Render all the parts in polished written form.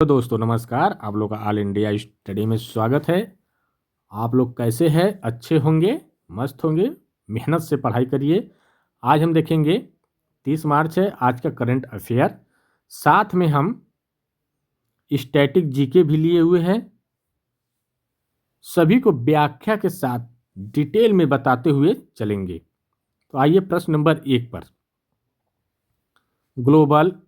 तो दोस्तों नमस्कार, आप लोग का ऑल इंडिया स्टडी में स्वागत है। आप लोग कैसे हैं? अच्छे होंगे, मस्त होंगे, मेहनत से पढ़ाई करिए। आज हम देखेंगे 30 मार्च है आज का करंट अफेयर। साथ में हम स्टैटिक जीके भी लिए हुए हैं। सभी को व्याख्या के साथ डिटेल में बताते हुए चलेंगे। तो आइए प्रश्न नंबर 1 पर। ग्लोबल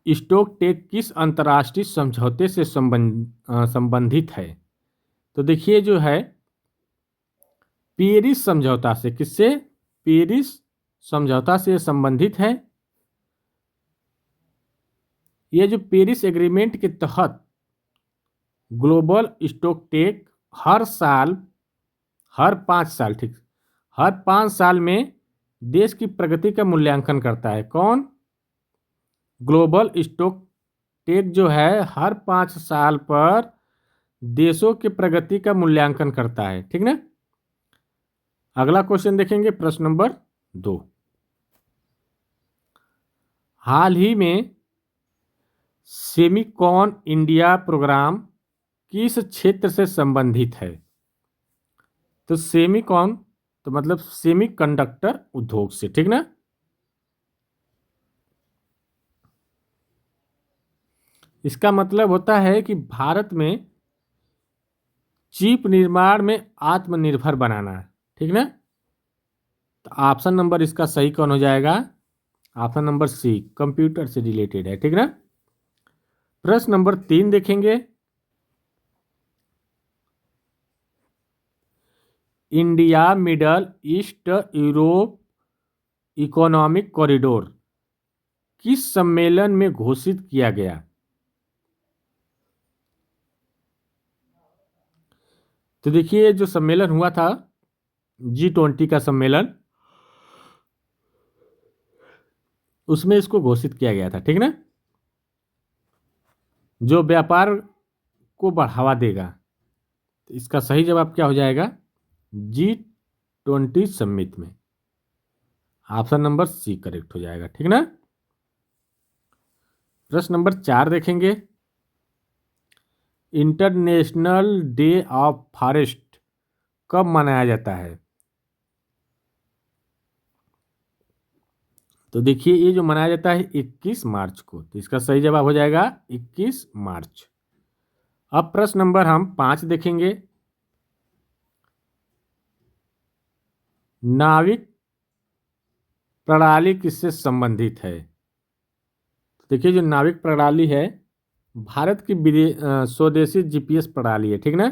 स्टॉक टेक किस अंतर्राष्ट्रीय समझौते से संबंधित है? तो देखिए जो है पेरिस समझौता से। किससे? पेरिस समझौता से संबंधित है। ये जो पेरिस एग्रीमेंट के तहत ग्लोबल स्टॉक टेक हर साल, हर 5 साल, ठीक, हर 5 साल में देश की प्रगति का मूल्यांकन करता है। कौन? ग्लोबल स्टॉक टेक जो है हर 5 साल पर देशों की प्रगति का मूल्यांकन करता है। ठीक ना। अगला क्वेश्चन देखेंगे, प्रश्न नंबर 2। हाल ही में सेमिकॉन इंडिया प्रोग्राम किस क्षेत्र से संबंधित है? तो सेमिकॉन तो मतलब सेमीकंडक्टर उद्योग से। ठीक ना। इसका मतलब होता है कि भारत में चिप निर्माण में आत्मनिर्भर बनाना है। ठीक ना। तो ऑप्शन नंबर इसका सही कौन हो जाएगा? ऑप्शन नंबर सी, कंप्यूटर से रिलेटेड है। ठीक ना। प्रश्न नंबर 3 देखेंगे। India middle east Europe economic corridor किस सम्मेलन में घोषित किया गया? तो देखिए जो सम्मेलन हुआ था G20 का सम्मेलन, उसमें इसको घोषित किया गया था। ठीक ना। जो व्यापार को बढ़ावा देगा। तो इसका सही जवाब क्या हो जाएगा? G20 समिट में। ऑप्शन नंबर सी करेक्ट हो जाएगा। ठीक ना। प्रश्न नंबर 4 देखेंगे। इंटरनेशनल डे ऑफ फॉरेस्ट कब मनाया जाता है? तो देखिए ये जो मनाया जाता है 21 मार्च को। तो इसका सही जवाब हो जाएगा 21 मार्च। अब प्रश्न नंबर हम 5 देखेंगे। नाविक प्रणाली किससे संबंधित है? देखिए जो नाविक प्रणाली है भारत की स्वदेशी जीपीएस प्रणाली है। ठीक ना।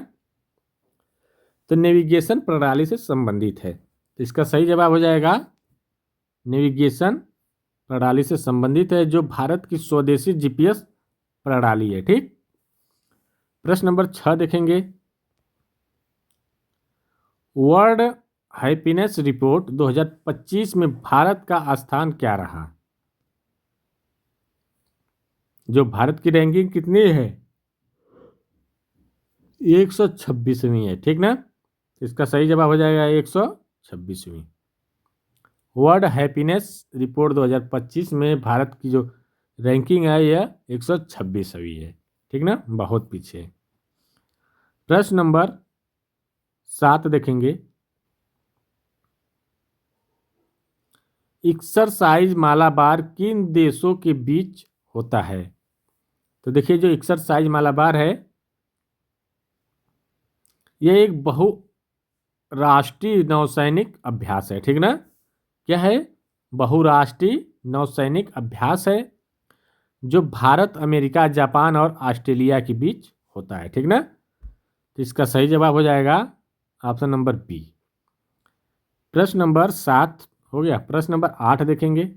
तो नेविगेशन प्रणाली से संबंधित है। तो इसका सही जवाब हो जाएगा नेविगेशन प्रणाली से संबंधित है, जो भारत की स्वदेशी जीपीएस प्रणाली है। ठीक। प्रश्न नंबर 6 देखेंगे। वर्ल्ड हैप्पीनेस रिपोर्ट 2025 में भारत का स्थान क्या रहा? जो भारत की रैंकिंग कितनी है? 126वीं है। ठीक ना। इसका सही जवाब हो जाएगा 126वीं। वर्ल्ड हैप्पीनेस रिपोर्ट 2025 में भारत की जो रैंकिंग है यह 126वीं है। ठीक ना, बहुत पीछे। प्रश्न नंबर 7 देखेंगे। एक्सरसाइज मालाबार किन देशों के बीच होता है? तो देखिए जो एक्सरसाइज मालाबार है यह एक बहुराष्ट्रीय नौसैनिक अभ्यास है। ठीक ना। क्या है? बहुराष्ट्रीय नौसैनिक अभ्यास है, जो भारत, अमेरिका, जापान और ऑस्ट्रेलिया के बीच होता है। ठीक ना। तो इसका सही जवाब हो जाएगा ऑप्शन नंबर बी। प्रश्न नंबर 7 हो गया। प्रश्न नंबर 8 देखेंगे।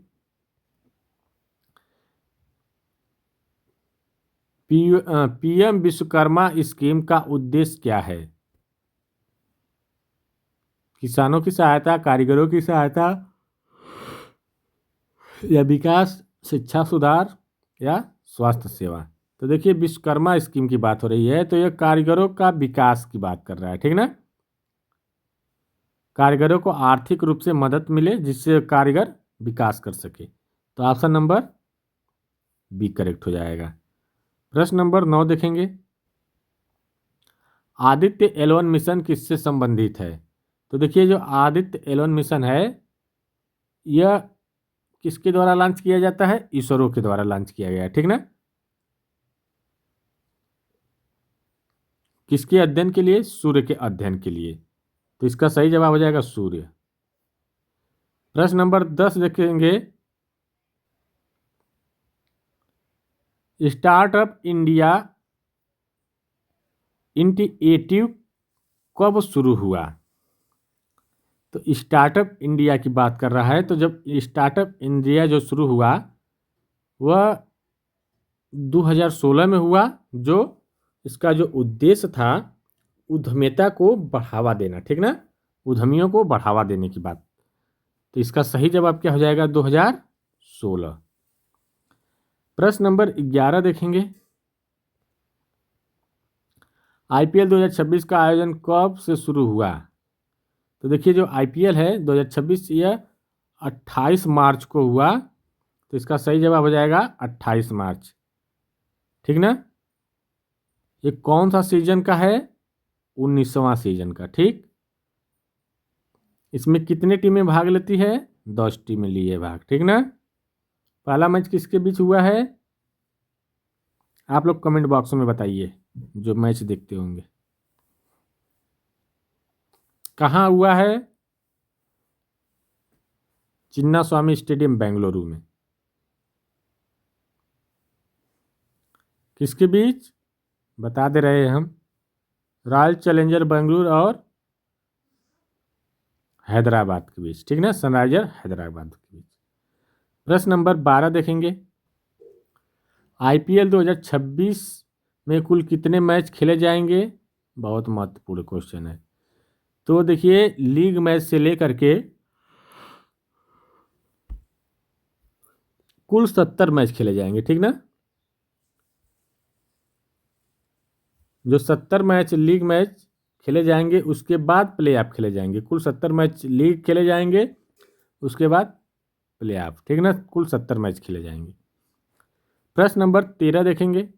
पीएम विश्वकर्मा स्कीम का उद्देश्य क्या है? किसानों की सहायता, कारीगरों की सहायता, या विकास, शिक्षा सुधार, या स्वास्थ्य सेवा? तो देखिए विश्वकर्मा स्कीम की बात हो रही है, तो यह कारीगरों का विकास की बात कर रहा है। ठीक ना। कारीगरों को आर्थिक रूप से मदद मिले जिससे कारीगर विकास कर सके। तो ऑप्शन नंबर बी करेक्ट हो जाएगा। प्रश्न नंबर 9 देखेंगे, आदित्य L1 मिशन किससे संबंधित है? तो देखिए जो आदित्य L1 मिशन है यह किसके द्वारा लॉन्च किया जाता है? इसरो के द्वारा लॉन्च किया गया है, ठीक ना। किसके अध्ययन के लिए? सूर्य के अध्ययन के लिए। तो इसका सही जवाब हो जाएगा सूर्य। प्रश्न नंबर 10 देखेंगे, स्टार्टअप इंडिया इनिशिएटिव कब शुरू हुआ? तो स्टार्टअप इंडिया की बात कर रहा है। तो जब स्टार्टअप इंडिया जो शुरू हुआ वह 2016 में हुआ, जो इसका जो उद्देश्य था उद्यमिता को बढ़ावा देना, ठीक ना, उद्यमियों को बढ़ावा देने की बात। तो इसका सही जवाब क्या हो जाएगा? 2016। प्रश्न नंबर 11 देखेंगे, आईपीएल 2026 का आयोजन कब से शुरू हुआ? तो देखिए जो आईपीएल है 2026 यह 28 मार्च को हुआ। तो इसका सही जवाब हो जाएगा 28 मार्च, ठीक ना। ये कौन सा सीजन का है? 19वां सीजन का, ठीक। इसमें कितने टीमें भाग लेती है? 10 टीमें लिए भाग, ठीक ना। पहला मैच किसके बीच हुआ है? आप लोग कमेंट बॉक्स में बताइए जो मैच देखते होंगे। कहाँ हुआ है? चिन्ना स्वामी स्टेडियम बेंगलुरु में। किसके बीच? बता दे रहे हैं हम, रॉयल चैलेंजर बेंगलुरु और हैदराबाद के बीच, ठीक ना, सनराइजर हैदराबाद के बीच। प्रश्न नंबर 12 देखेंगे, आईपीएल 2026 में कुल कितने मैच खेले जाएंगे? बहुत महत्वपूर्ण क्वेश्चन है। तो देखिए लीग मैच से लेकर के कुल 70 मैच खेले जाएंगे, ठीक ना। जो 70 मैच लीग मैच खेले जाएंगे उसके बाद प्ले ऑफ खेले जाएंगे। कुल 70 मैच लीग खेले जाएंगे, उसके बाद प्ले ऑफ, ठीक ना, कुल 70 मैच खेले जाएंगे। प्रश्न नंबर 13 देखेंगे,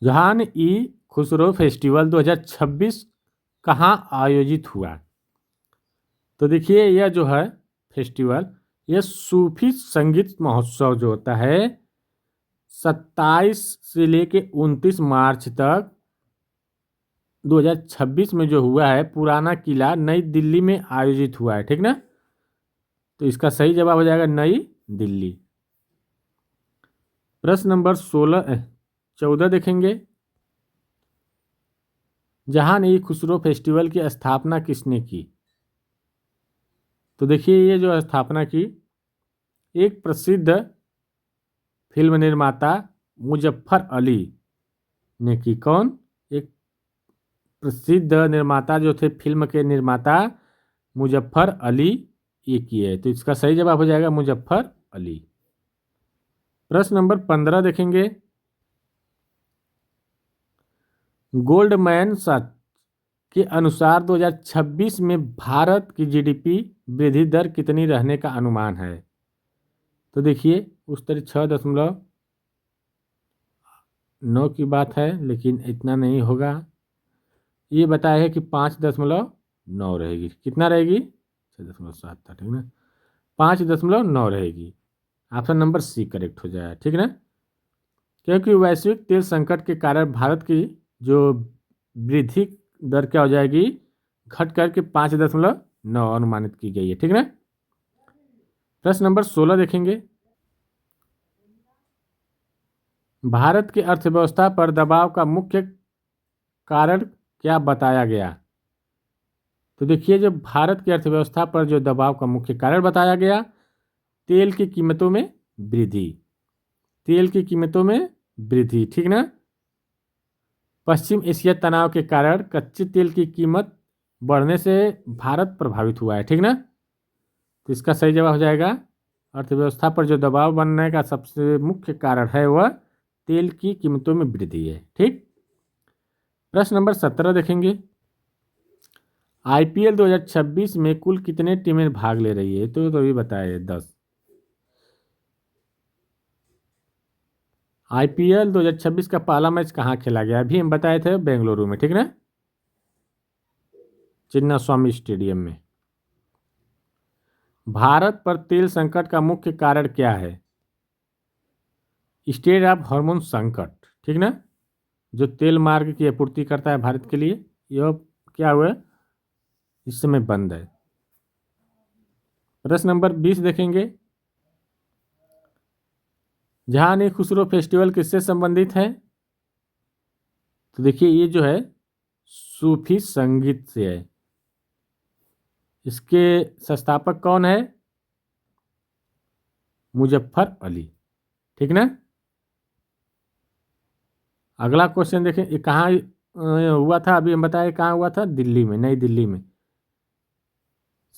जहान ई खुसरो फेस्टिवल 2026 कहाँ आयोजित हुआ? तो देखिए यह जो है फेस्टिवल, यह सूफी संगीत महोत्सव जो होता है 27 से लेके 29 मार्च तक 2026 में जो हुआ है, पुराना किला नई दिल्ली में आयोजित हुआ है, ठीक ना। तो इसका सही जवाब हो जाएगा नई दिल्ली। प्रश्न नंबर 14 देखेंगे, जहान ई खुसरो फेस्टिवल की स्थापना किसने की? तो देखिए ये जो स्थापना की एक प्रसिद्ध फिल्म निर्माता मुजफ्फर अली ने की। कौन? एक प्रसिद्ध निर्माता जो थे फिल्म के निर्माता मुजफ्फर अली, ये किए। तो इसका सही जवाब हो जाएगा मुजफ्फर अली। प्रश्न नंबर 15 देखेंगे, गोल्डमैन सच के अनुसार 2026 में भारत की जीडीपी वृद्धि दर कितनी रहने का अनुमान है? तो देखिए उस तरह 6.9 की बात है, लेकिन इतना नहीं होगा। ये बताया है कि 5.9 रहेगी। कितना रहेगी? 6.7 था, ठीक ना, 5.9 रहेगी। ऑप्शन नंबर सी करेक्ट हो जाए, ठीक ना। क्योंकि वैश्विक तेल संकट के कारण भारत की जो वृद्धि दर क्या हो जाएगी? घट करके 5.9 अनुमानित की गई है, ठीक ना। प्रश्न नंबर 16 देखेंगे, भारत की अर्थव्यवस्था पर दबाव का मुख्य कारण क्या बताया गया? तो देखिए जो भारत की अर्थव्यवस्था पर जो दबाव का मुख्य कारण बताया गया, तेल की कीमतों में वृद्धि, तेल की कीमतों में वृद्धि, ठीक ना। पश्चिम एशिया तनाव के कारण कच्चे तेल की कीमत बढ़ने से भारत प्रभावित हुआ है, ठीक ना। तो इसका सही जवाब हो जाएगा, अर्थव्यवस्था पर जो दबाव बनने का सबसे मुख्य कारण है वह तेल की कीमतों में वृद्धि है, ठीक। प्रश्न नंबर 17 देखेंगे, आईपीएल 2026 में कुल कितने टीमें भाग ले रही है? तो अभी बताए 10। IPL 2026 का पहला मैच कहाँ खेला गया? अभी हम बताए थे बेंगलुरु में, ठीक ना, चिन्ना स्वामी स्टेडियम में। भारत पर तेल संकट का मुख्य कारण क्या है? स्टेट ऑफ हार्मोन संकट, ठीक ना, जो तेल मार्ग की आपूर्ति करता है भारत के लिए, यह क्या हुआ, इस समय बंद है। प्रश्न नंबर 20 देखेंगे, जहां खुसरो फेस्टिवल किससे संबंधित है? तो देखिए ये जो है सूफी संगीत से है। इसके संस्थापक कौन है? मुजफ्फर अली, ठीक ना। अगला क्वेश्चन देखें, ये कहाँ हुआ था? अभी हम बताए कहाँ हुआ था, दिल्ली में, नई दिल्ली में,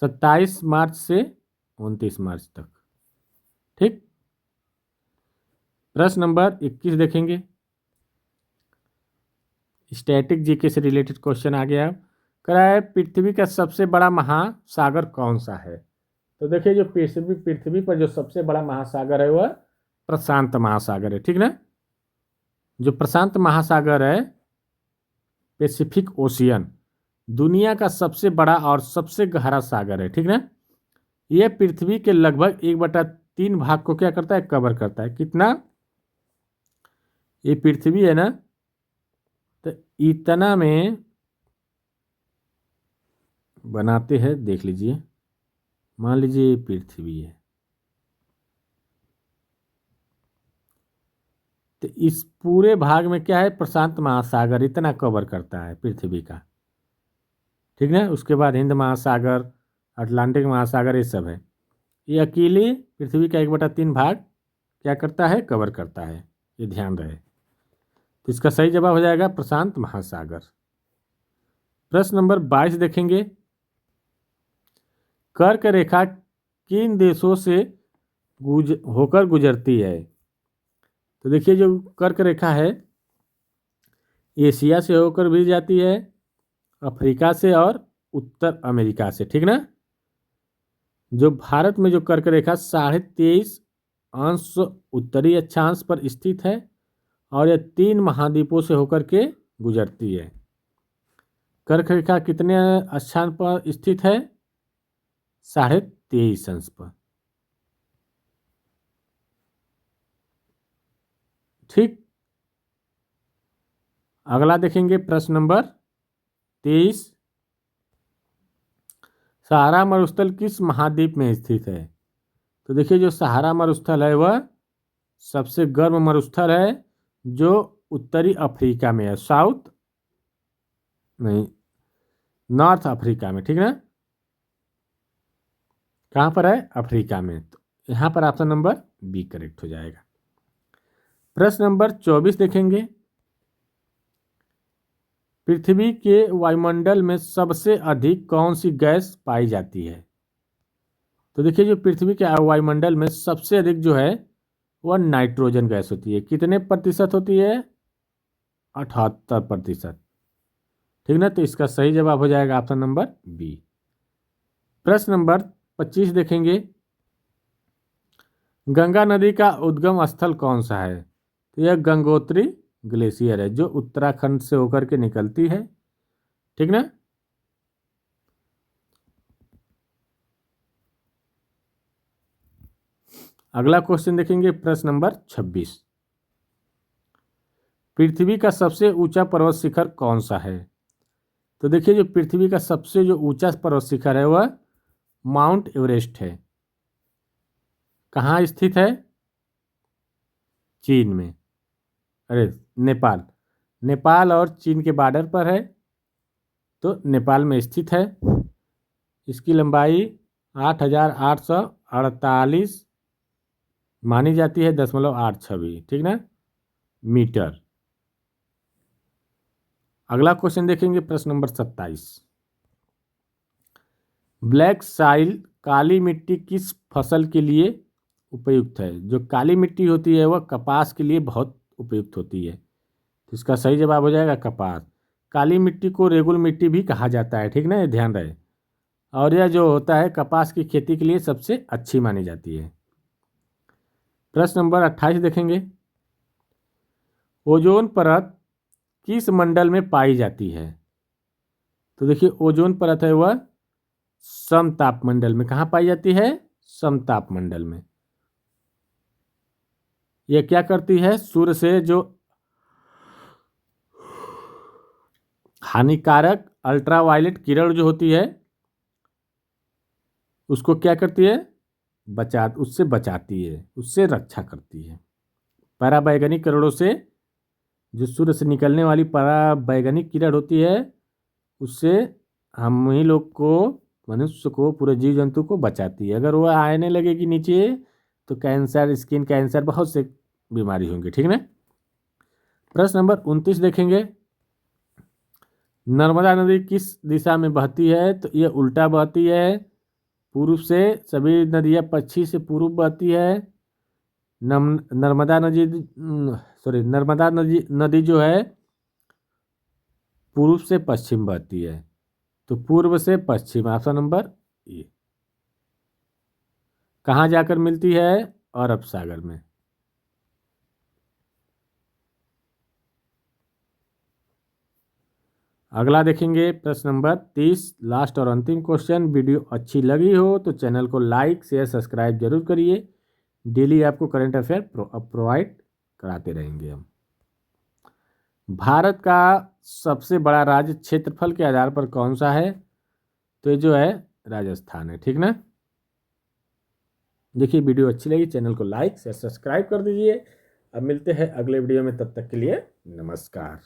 27 मार्च से 29 मार्च तक, ठीक। प्रश्न नंबर 21 देखेंगे, स्टैटिक जीके से रिलेटेड क्वेश्चन आ गया। कह रहा है पृथ्वी का सबसे बड़ा महासागर कौन सा है? तो देखिए जो पृथ्वी पर जो सबसे बड़ा महासागर है वह प्रशांत महासागर है, ठीक ना। जो प्रशांत महासागर है, पैसिफिक ओशियन, दुनिया का सबसे बड़ा और सबसे गहरा सागर है, ठीक ना। यह पृथ्वी के लगभग 1/3 भाग को क्या करता है, कवर करता है। कितना? ये पृथ्वी है ना, तो इतना में बनाते हैं, देख लीजिए, मान लीजिए ये पृथ्वी है, तो इस पूरे भाग में क्या है, प्रशांत महासागर इतना कवर करता है पृथ्वी का, ठीक ना। उसके बाद हिंद महासागर, अटलांटिक महासागर, ये सब है। ये अकेले पृथ्वी का 1/3 भाग क्या करता है, कवर करता है, ये ध्यान रहे। तो इसका सही जवाब हो जाएगा प्रशांत महासागर। प्रश्न नंबर 22 देखेंगे, कर्क रेखा किन देशों से होकर गुजरती है? तो देखिए जो कर्क रेखा है, एशिया से होकर भी जाती है, अफ्रीका से और उत्तर अमेरिका से, ठीक ना। जो भारत में जो कर्क रेखा 23.5 अंश उत्तरी अक्षांश पर स्थित है और यह 3 महाद्वीपों से होकर के गुजरती है। कर्क रेखा कितने अक्षांश पर स्थित है? 23.5 अंश पर, ठीक। अगला देखेंगे प्रश्न नंबर 23, सहारा मरुस्थल किस महाद्वीप में स्थित है? तो देखिए जो सहारा मरुस्थल है वह सबसे गर्म मरुस्थल है, जो उत्तरी अफ्रीका में है, साउथ नहीं, नॉर्थ अफ्रीका में, ठीक ना। कहाँ पर है? अफ्रीका में। तो यहाँ पर ऑप्शन नंबर बी करेक्ट हो जाएगा। प्रश्न नंबर 24 देखेंगे, पृथ्वी के वायुमंडल में सबसे अधिक कौन सी गैस पाई जाती है? तो देखिए जो पृथ्वी के वायुमंडल में सबसे अधिक जो है वह नाइट्रोजन गैस होती है। कितने प्रतिशत होती है? 78%, ठीक ना। तो इसका सही जवाब हो जाएगा ऑप्शन नंबर बी। प्रश्न नंबर 25 देखेंगे, गंगा नदी का उद्गम स्थल कौन सा है? तो यह गंगोत्री ग्लेशियर है, जो उत्तराखंड से होकर के निकलती है, ठीक ना। अगला क्वेश्चन देखेंगे, प्रश्न नंबर 26, पृथ्वी का सबसे ऊंचा पर्वत शिखर कौन सा है? तो देखिए जो पृथ्वी का सबसे जो ऊंचा पर्वत शिखर है वह माउंट एवरेस्ट है। कहाँ स्थित है? चीन में, अरे नेपाल, नेपाल और चीन के बॉर्डर पर है, तो नेपाल में स्थित है। इसकी लंबाई 8,848 मानी जाती है, 0.86, ठीक ना, मीटर। अगला क्वेश्चन देखेंगे, प्रश्न नंबर 27, ब्लैक साइल काली मिट्टी किस फसल के लिए उपयुक्त है? जो काली मिट्टी होती है वह कपास के लिए बहुत उपयुक्त होती है, तो इसका सही जवाब हो जाएगा कपास। काली मिट्टी को रेगुल मिट्टी भी कहा जाता है, ठीक ना, ये ध्यान रहे। और यह जो होता है कपास की खेती के लिए सबसे अच्छी मानी जाती है। प्रश्न नंबर 28 देखेंगे, ओजोन परत किस मंडल में पाई जाती है? तो देखिए ओजोन परत है वह समताप मंडल में। कहाँ पाई जाती है? समताप मंडल में। यह क्या करती है? सूर्य से जो हानिकारक अल्ट्रावायलेट किरण जो होती है उसको क्या करती है? उससे बचाती है, उससे रक्षा करती है। पराबैंगनी किरणों से, जो सूर्य से निकलने वाली पराबैंगनी किरण होती है उससे हम ही लोग को, मनुष्य को, पूरे जीव जंतु को बचाती है। अगर वह आने लगेगी नीचे तो कैंसर, स्किन कैंसर, बहुत से बीमारी होंगी। ठीक ना। प्रश्न नंबर 29 देखेंगे। नर्मदा नदी किस दिशा में बहती है? तो ये उल्टा बहती है, पूर्व से। सभी नदियाँ पश्चिम से पूर्व बहती है। नर्मदा नदी नर्मदा नदी जो है पूर्व से पश्चिम बहती है, तो पूर्व से पश्चिम, ऑप्शन नंबर ए। कहाँ जाकर मिलती है? अरब सागर में। अगला देखेंगे प्रश्न नंबर 30, लास्ट और अंतिम क्वेश्चन। वीडियो अच्छी लगी हो तो चैनल को लाइक शेयर सब्सक्राइब जरूर करिए। डेली आपको करंट अफेयर प्रोवाइड कराते रहेंगे हम। भारत का सबसे बड़ा राज्य क्षेत्रफल के आधार पर कौन सा है? तो ये जो है राजस्थान है। ठीक ना। देखिए वीडियो अच्छी लगी, चैनल को लाइक शेयर सब्सक्राइब कर दीजिए। अब मिलते हैं अगले वीडियो में, तब तक के लिए नमस्कार।